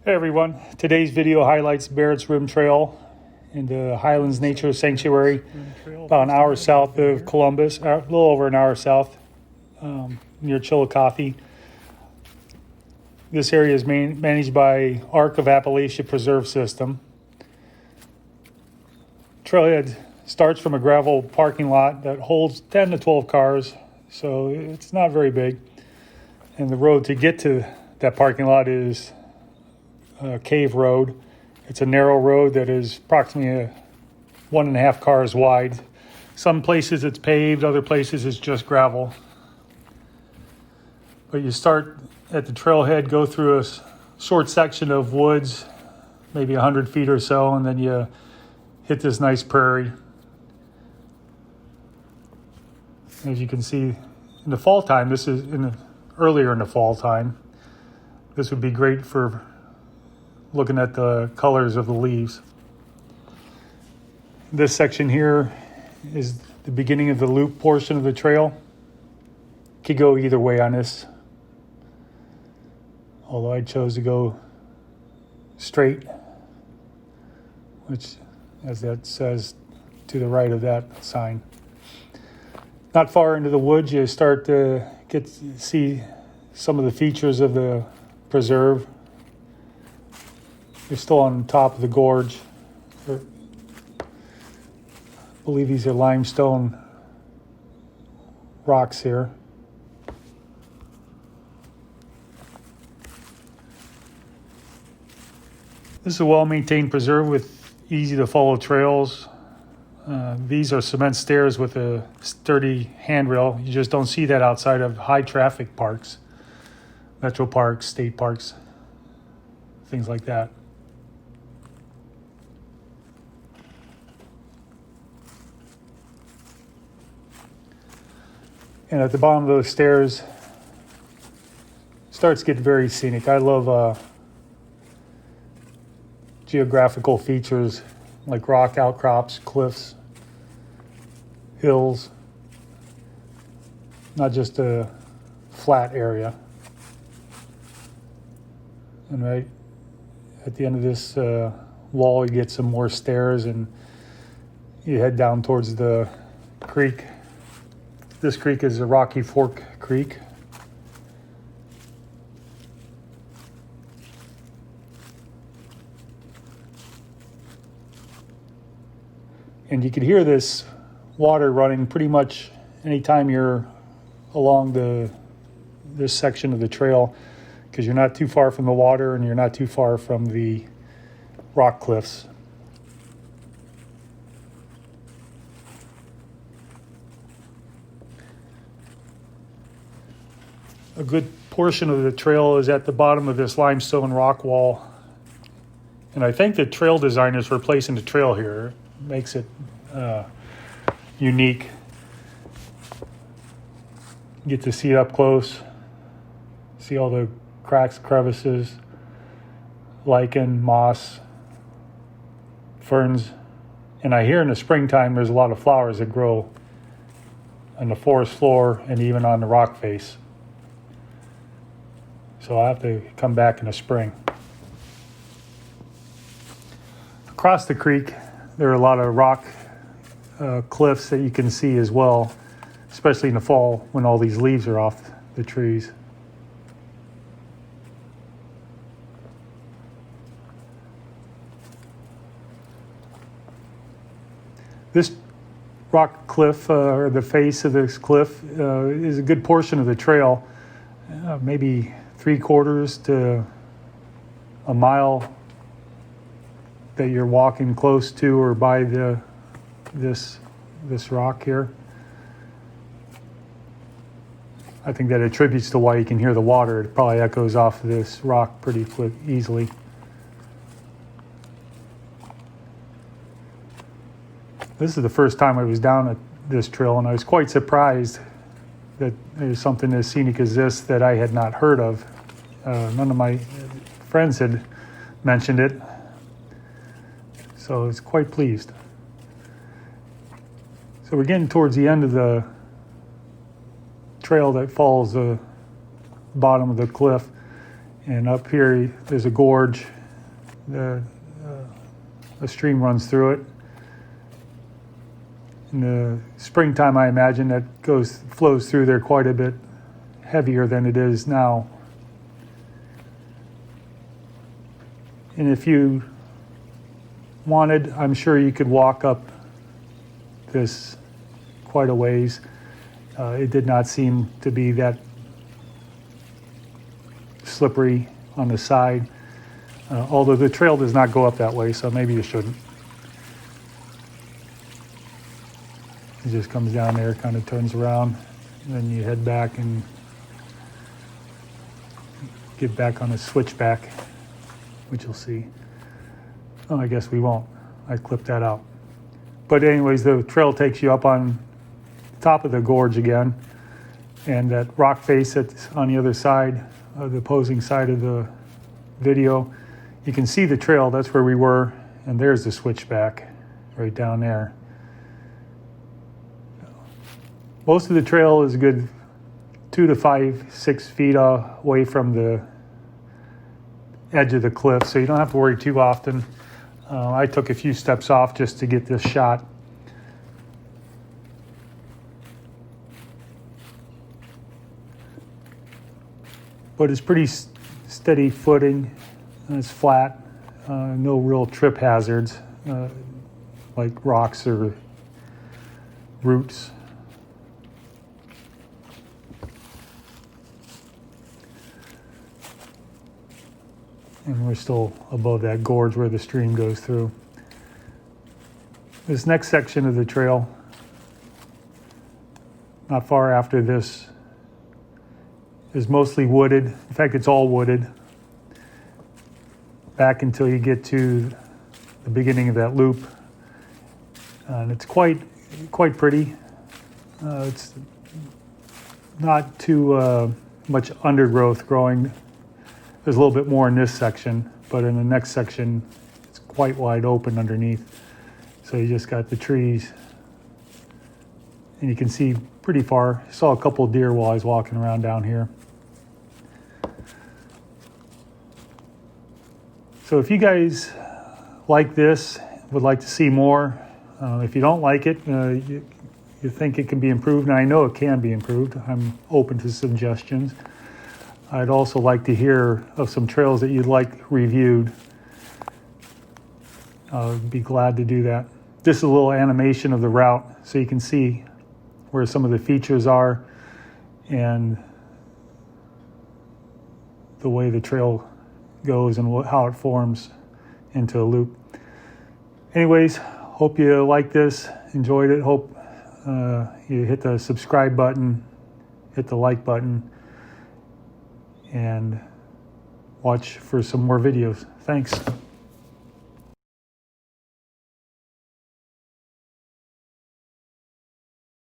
Hey everyone, today's video highlights Barret's Rim Trail in the Highlands Nature Sanctuary, about an hour south of Columbus, a little over an hour south, near Chillicothe. This area is managed by Arc of Appalachia Preserve System. Trailhead starts from a gravel parking lot that holds 10 to 12 cars, so it's not very big. And the road to get to that parking lot is cave road. It's a narrow road that is approximately 1.5 cars wide. Some places it's paved, other places it's just gravel. But you start at the trailhead, go through a short section of woods, maybe 100 feet or so, and then you hit this nice prairie. As you can see, in the fall time, earlier in the fall time, this would be great for looking at the colors of the leaves. This section here is the beginning of the loop portion of the trail. Could go either way on this, although I chose to go straight, which, as that says to the right of that sign. Not far into the woods, you start to see some of the features of the preserve. You're still on top of the gorge. I believe these are limestone rocks here. This is a well-maintained preserve with easy-to-follow trails. These are cement stairs with a sturdy handrail. You just don't see that outside of high-traffic parks, metro parks, state parks, things like that. And at the bottom of those stairs, starts to get very scenic. I love geographical features like rock outcrops, cliffs, hills, not just a flat area. And right at the end of this wall, you get some more stairs and you head down towards the creek. This creek is a Rocky Fork Creek. And you can hear this water running pretty much anytime you're along this section of the trail, because you're not too far from the water and you're not too far from the rock cliffs. A good portion of the trail is at the bottom of this limestone rock wall. And I think the trail designers were placing the trail here. It makes it unique. You get to see it up close. See all the cracks, crevices, lichen, moss, ferns. And I hear in the springtime there's a lot of flowers that grow on the forest floor and even on the rock face. So I'll have to come back in the spring. Across the creek, there are a lot of rock cliffs that you can see as well, especially in the fall when all these leaves are off the trees. This rock cliff, or the face of this cliff, is a good portion of the trail, maybe 3/4 to a mile that you're walking close to or by this rock here. I think that attributes to why you can hear the water. It probably echoes off of this rock pretty quick, easily. This is the first time I was down at this trail, and I was quite surprised that there's something as scenic as this that I had not heard of. None of my friends had mentioned it, so I was quite pleased. So we're getting towards the end of the trail that follows the bottom of the cliff, And up here, there's a gorge. A stream runs through it. In the springtime, I imagine that flows through there quite a bit heavier than it is now. And if you wanted, I'm sure you could walk up this quite a ways. It did not seem to be that slippery on the side, although the trail does not go up that way, so maybe you shouldn't. It just comes down there, kind of turns around, and then you head back and get back on a switchback, which you'll see. Oh, I guess we won't. I clipped that out. But anyways, the trail takes you up on top of the gorge again, and that rock face that's on the other side, the opposing side of the video, you can see the trail. That's where we were, and there's the switchback right down there. Most of the trail is a good 2 to 5, 6 feet away from the edge of the cliff, so you don't have to worry too often. I took a few steps off just to get this shot. But it's pretty steady footing, and it's flat, no real trip hazards like rocks or roots. And we're still above that gorge where the stream goes through. This next section of the trail, not far after this, is mostly wooded. In fact, it's all wooded. Back until you get to the beginning of that loop. And it's quite pretty. It's not too much undergrowth growing. There's a little bit more in this section, but in the next section, it's quite wide open underneath. So you just got the trees, and you can see pretty far. I saw a couple of deer while I was walking around down here. So if you guys like this, would like to see more, if you don't like it, you think it can be improved, and I know it can be improved, I'm open to suggestions. I'd also like to hear of some trails that you'd like reviewed. I'd be glad to do that. This is a little animation of the route so you can see where some of the features are and the way the trail goes and how it forms into a loop. Anyways, hope you like this, enjoyed it. Hope you hit the subscribe button, hit the like button, and watch for some more videos. Thanks.